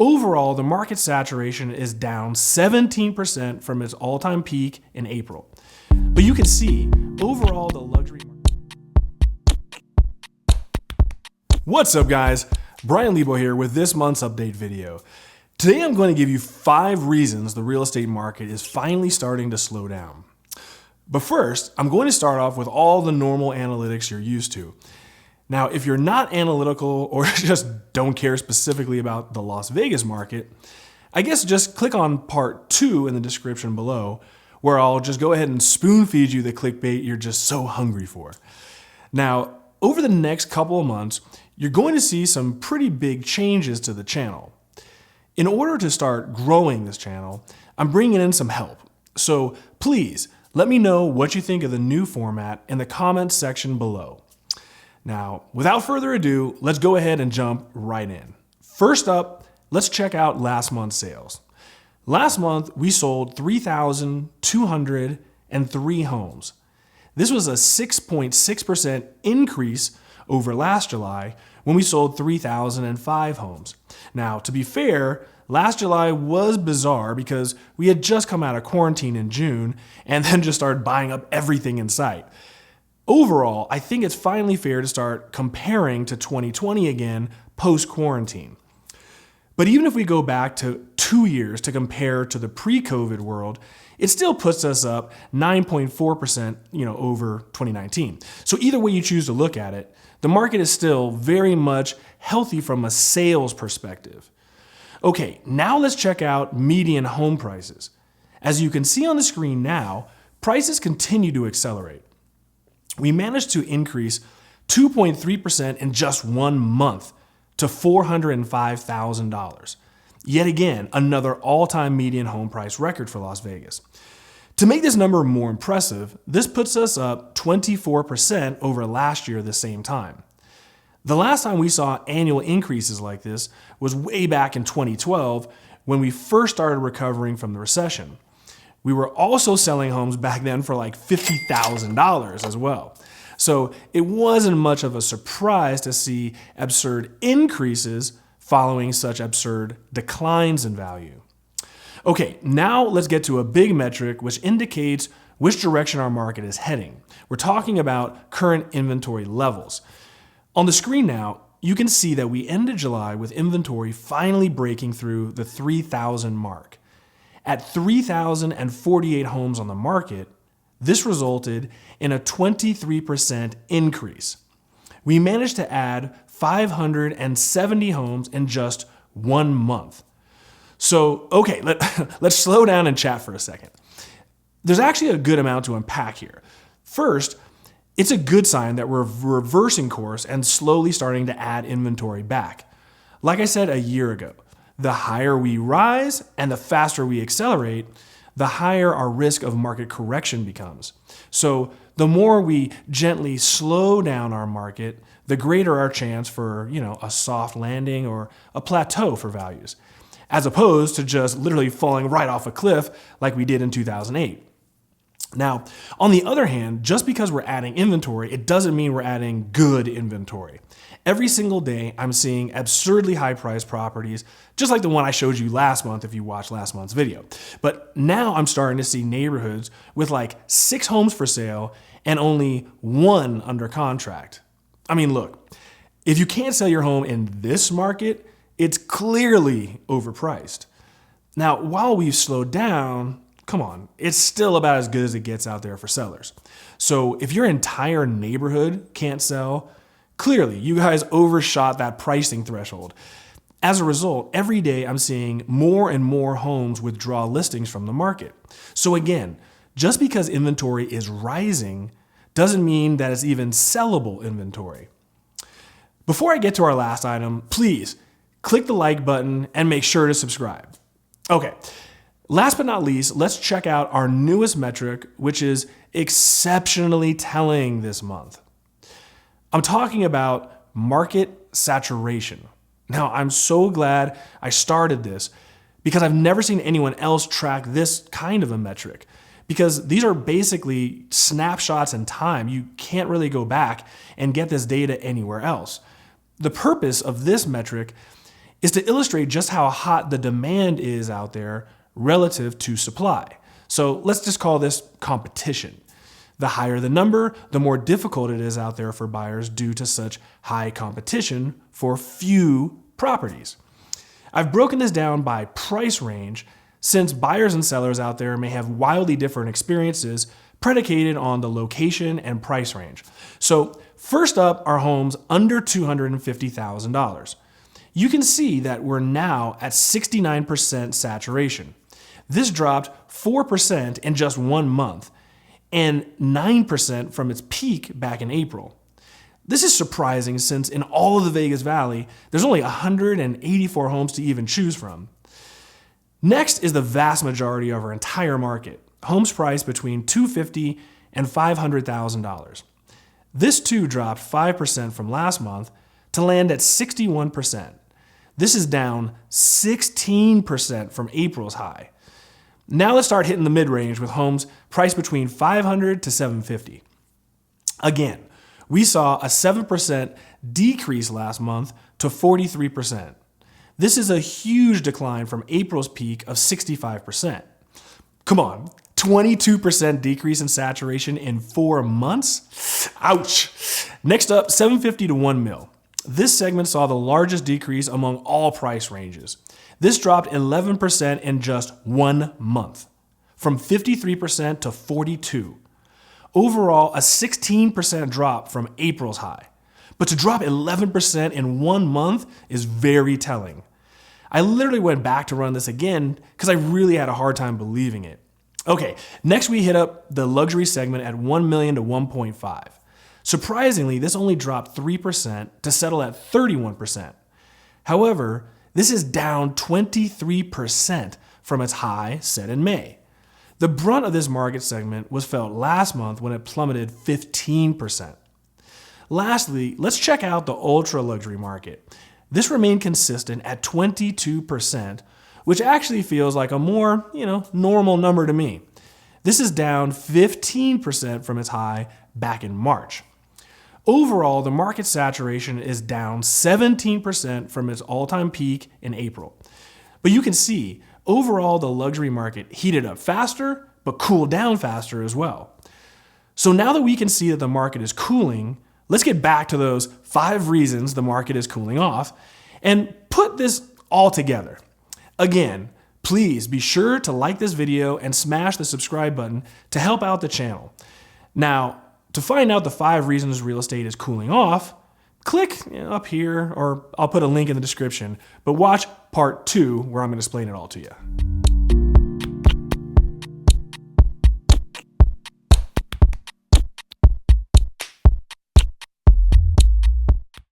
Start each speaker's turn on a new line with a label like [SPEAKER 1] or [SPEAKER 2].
[SPEAKER 1] Overall, the market saturation is down 17% from its all-time peak in April. But you can see, overall, the luxury market. What's up, guys? Bryan Lebo here with this month's update video. Today I'm going to give you 5 reasons the real estate market is finally starting to slow down. But first, I'm going to start off with all the normal analytics you're used to. Now, if you're not analytical or just don't care specifically about the Las Vegas market, I guess just click on part 2 in the description below, where I'll just go ahead and spoon feed you the clickbait you're just so hungry for. Now, over the next couple of months, you're going to see some pretty big changes to the channel. In order to start growing this channel, I'm bringing in some help. So please, let me know what you think of the new format in the comments section below. Now, without further ado, let's go ahead and jump right in. First up, let's check out last month's sales. Last month, we sold 3,203 homes. This was a 6.6% increase over last July when we sold 3,005 homes. Now, to be fair, last July was bizarre because we had just come out of quarantine in June and then just started buying up everything in sight. Overall, I think it's finally fair to start comparing to 2020 again post-quarantine. But even if we go back to 2 years to compare to the pre-COVID world, it still puts us up 9.4%, over 2019. So either way you choose to look at it, the market is still very much healthy from a sales perspective. Okay, now let's check out median home prices. As you can see on the screen now, prices continue to accelerate. We managed to increase 2.3% in just 1 month to $405,000. Yet again, another all-time median home price record for Las Vegas. To make this number more impressive, this puts us up 24% over last year at the same time. The last time we saw annual increases like this was way back in 2012 when we first started recovering from the recession. We were also selling homes back then for like $50,000 as well. So it wasn't much of a surprise to see absurd increases following such absurd declines in value. Okay, now let's get to a big metric which indicates which direction our market is heading. We're talking about current inventory levels. On the screen now, you can see that we ended July with inventory finally breaking through the 3,000 mark. At 3,048 homes on the market, this resulted in a 23% increase. We managed to add 570 homes in just 1 month. So, okay, let's slow down and chat for a second. There's actually a good amount to unpack here. First, it's a good sign that we're reversing course and slowly starting to add inventory back. Like I said a year ago, the higher we rise and the faster we accelerate, the higher our risk of market correction becomes. So the more we gently slow down our market, the greater our chance for, a soft landing or a plateau for values, as opposed to just literally falling right off a cliff like we did in 2008. Now, on the other hand, just because we're adding inventory, it doesn't mean we're adding good inventory. Every single day, I'm seeing absurdly high-priced properties, just like the one I showed you last month if you watched last month's video. But now I'm starting to see neighborhoods with like 6 homes for sale and only 1 under contract. I mean, look, if you can't sell your home in this market, it's clearly overpriced. Now, while we've slowed down, come on, it's still about as good as it gets out there for sellers. So if your entire neighborhood can't sell, clearly you guys overshot that pricing threshold. As a result, every day I'm seeing more and more homes withdraw listings from the market. So again, just because inventory is rising doesn't mean that it's even sellable inventory. Before I get to our last item, please click the like button and make sure to subscribe. Okay. Last but not least, let's check out our newest metric, which is exceptionally telling this month. I'm talking about market saturation. Now, I'm so glad I started this because I've never seen anyone else track this kind of a metric, because these are basically snapshots in time. You can't really go back and get this data anywhere else. The purpose of this metric is to illustrate just how hot the demand is out there relative to supply. So let's just call this competition. The higher the number, the more difficult it is out there for buyers due to such high competition for few properties. I've broken this down by price range since buyers and sellers out there may have wildly different experiences predicated on the location and price range. So first up are homes under $250,000. You can see that we're now at 69% saturation. This dropped 4% in just 1 month and 9% from its peak back in April. This is surprising since in all of the Vegas Valley, there's only 184 homes to even choose from. Next is the vast majority of our entire market, homes priced between $250,000 and $500,000. This too dropped 5% from last month to land at 61%. This is down 16% from April's high. Now let's start hitting the mid-range with homes priced between $500,000 to $750,000. Again, we saw a 7% decrease last month to 43%. This is a huge decline from April's peak of 65%. Come on, 22% decrease in saturation in 4 months? Ouch. Next up, $750,000 to $1 million. This segment saw the largest decrease among all price ranges. This dropped 11% in just 1 month, from 53% to 42%. Overall, a 16% drop from April's high. But to drop 11% in 1 month is very telling. I literally went back to run this again because I really had a hard time believing it. Okay, next we hit up the luxury segment at $1 million to $1.5 million. Surprisingly, this only dropped 3% to settle at 31%. However, this is down 23% from its high set in May. The brunt of this market segment was felt last month when it plummeted 15%. Lastly, let's check out the ultra luxury market. This remained consistent at 22%, which actually feels like a more, normal number to me. This is down 15% from its high back in March. Overall, the market saturation is down 17% from its all-time peak in April. But you can see, overall, the luxury market heated up faster, but cooled down faster as well. So now that we can see that the market is cooling, let's get back to those 5 reasons the market is cooling off and put this all together. Again, please be sure to like this video and smash the subscribe button to help out the channel. Now, to find out the 5 reasons real estate is cooling off, click up here, or I'll put a link in the description, but watch part 2 where I'm going to explain it all to you.